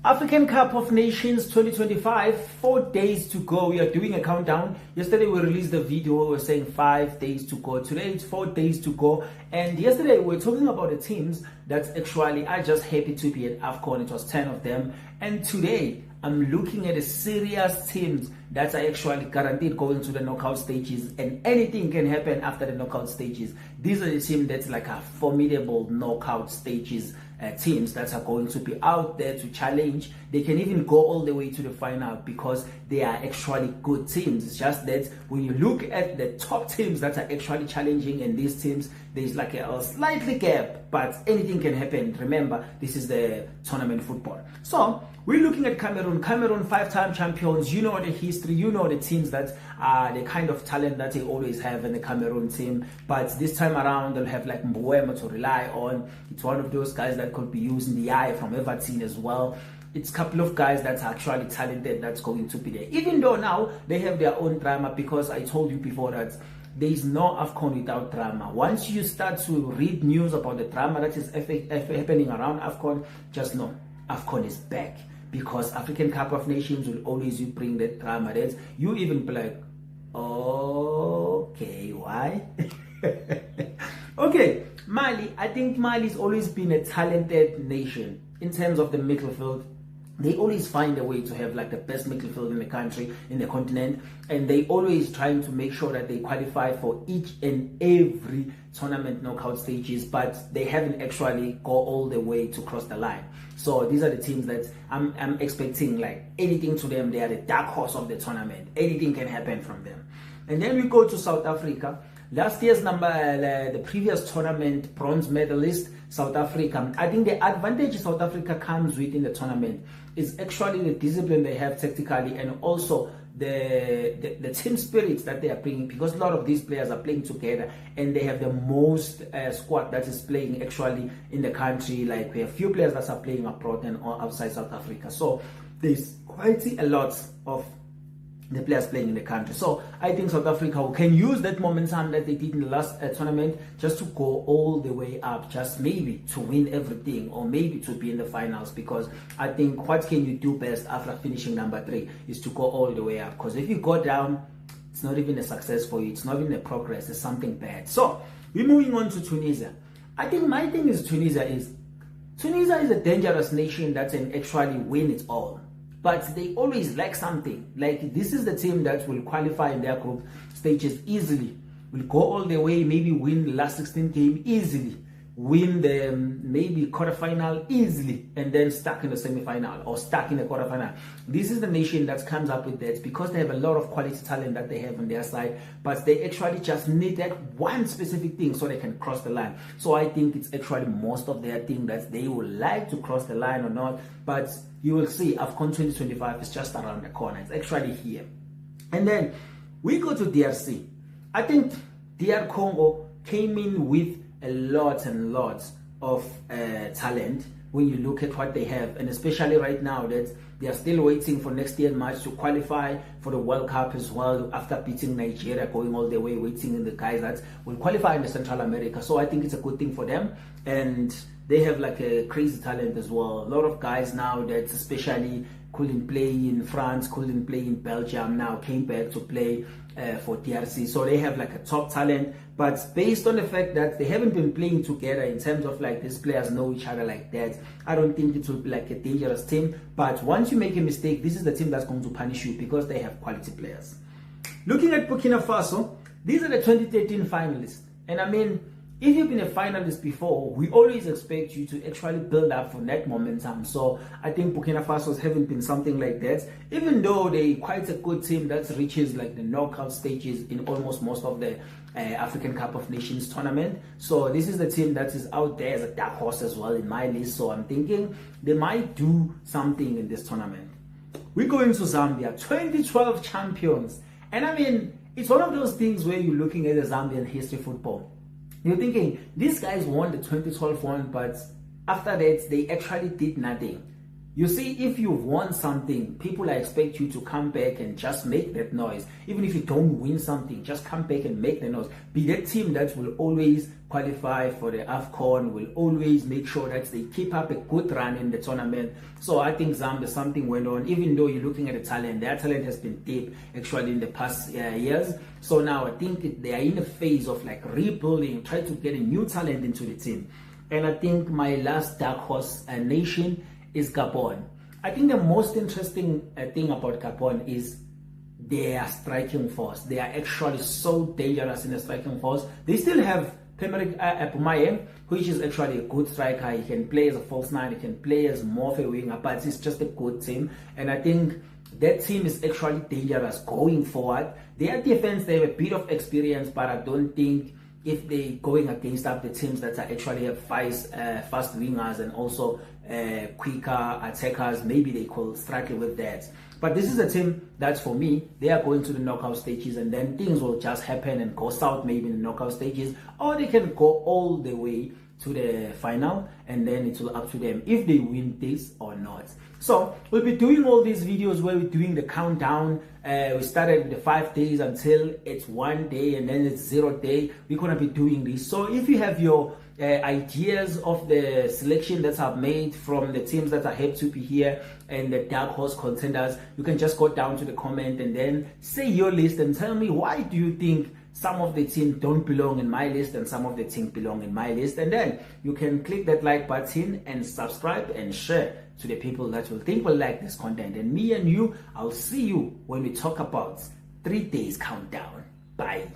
African Cup of Nations 2025, 4 days to go. We are doing a countdown. Yesterday we released the video. We were saying 5 days to go. Today it's 4 days to go. And yesterday we were talking about the teams that actually are just happy to be at AFCON. It was 10 of them. And today I'm looking at a serious teams that are actually guaranteed going to the knockout stages, and anything can happen after the knockout stages. These are the teams that's like a formidable knockout stages teams that are going to be out there to challenge. They can even go all the way to the final because they are actually good teams. It's just that when you look at the top teams that are actually challenging and these teams, there's like a slightly gap, but anything can happen. Remember, this is the tournament football. So we're looking at Cameroon. Cameroon, 5-time champions. You know the history. You know the teams that are the kind of talent that they always have in the Cameroon team. But this time around, they'll have like Mbuema to rely on. It's one of those guys that could be using the eye from Everton as well. It's a couple of guys that's actually talented that's going to be there. Even though now they have their own drama, because I told you before that there is no AFCON without drama. Once you start to read news about the drama that is happening around AFCON, just know AFCON is back. Because African Cup of Nations will always bring that drama. That's, you even be like, okay, why? Okay, Mali. I think Mali's always been a talented nation in terms of the midfield. They always find a way to have like the best midfield in the country, in the continent, and they always trying to make sure that they qualify for each and every tournament knockout stages, but they haven't actually go all the way to cross the line. So these are the teams that I'm expecting like anything to them. They are the dark horse of the tournament. Anything can happen from them. And then we go to South Africa. Last year's the previous tournament bronze medalist, South Africa. I think the advantage South Africa comes with in the tournament is actually the discipline they have tactically, and also the team spirit that they are bringing, because a lot of these players are playing together and they have the most squad that is playing actually in the country. Like we have few players that are playing abroad and outside South Africa. So there's quite a lot of the players playing in the country. So I think South Africa can use that momentum that they did in the last tournament just to go all the way up, just maybe to win everything, or maybe to be in the finals. Because I think what can you do best after finishing number 3 is to go all the way up. Because if you go down, it's not even a success for you. It's not even a progress. It's something bad. So we're moving on to Tunisia. I think my thing is Tunisia is a dangerous nation that can actually win it all. But they always lack something. Like this is the team that will qualify in their group stages easily. Will go all the way, maybe win the last 16 game easily. Win the maybe quarterfinal easily, and then stuck in the semi-final or stuck in the quarterfinal. This is the nation that comes up with that because they have a lot of quality talent that they have on their side, but they actually just need that one specific thing so they can cross the line. So I think it's actually most of their thing that they would like to cross the line or not, but you will see AFCON 2025 is just around the corner. It's actually here. And then we go to DRC. I think DR Congo came in with a lot and lots of talent when you look at what they have, and especially right now that they are still waiting for next year March to qualify for the World Cup as well, after beating Nigeria, going all the way, waiting in the guys that will qualify in the Central America. So I think it's a good thing for them, and they have like a crazy talent as well. A lot of guys now that especially couldn't play in France, couldn't play in Belgium, now came back to play for DRC. So they have like a top talent, but based on the fact that they haven't been playing together in terms of like these players know each other like that, I don't think it will be like a dangerous team. But once you make a mistake, this is the team that's going to punish you because they have quality players. Looking at Burkina Faso, these are the 2013 finalists. And I mean, if you've been a finalist before, we always expect you to actually build up from that momentum. So I think Burkina Faso haven't been something like that, even though they're quite a good team that reaches like the knockout stages in almost most of the African Cup of Nations tournament. So this is the team that is out there as a dark horse as well in my list. So I'm thinking they might do something in this tournament. We're going to Zambia, 2012 champions. And I mean, it's one of those things where you're looking at the Zambian history football. You're thinking, these guys won the 2012 one, but after that, they actually did nothing. You see, if you've won something, people expect you to come back and just make that noise. Even if you don't win something, just come back and make the noise. Be that team that will always qualify for the AFCON, will always make sure that they keep up a good run in the tournament. So I think Zambia, something went on. Even though you're looking at the talent, their talent has been deep actually in the past years. So now I think they are in a phase of like rebuilding, try to get a new talent into the team. And I think my last dark horse nation is Gabon. I think the most interesting thing about Gabon is their striking force. They are actually so dangerous in the striking force. They still have Pierre-Emerick Aubameyang, which is actually a good striker. He can play as a false nine, he can play as more of a winger, but it's just a good team. And I think that team is actually dangerous going forward. Their defense, they have a bit of experience, but I don't think if they're going against the teams that are actually have fast wingers and also quicker attackers, maybe they could struggle with that. But this is a team that, for me, they are going to the knockout stages, and then things will just happen and go south maybe in the knockout stages, or they can go all the way to the final, and then it's all up to them if they win this or not. So we'll be doing all these videos where we're doing the countdown. We started with the 5 days until it's 1 day, and then it's 0 day. We're gonna be doing this. So if you have your ideas of the selection that I've made from the teams that are happy to be here and the dark horse contenders, you can just go down to the comment and then say your list and tell me why do you think some of the teams don't belong in my list and some of the teams belong in my list. And then you can click that like button and subscribe and share to the people that will think will like this content. And me and you, I'll see you when we talk about 3 days countdown. Bye.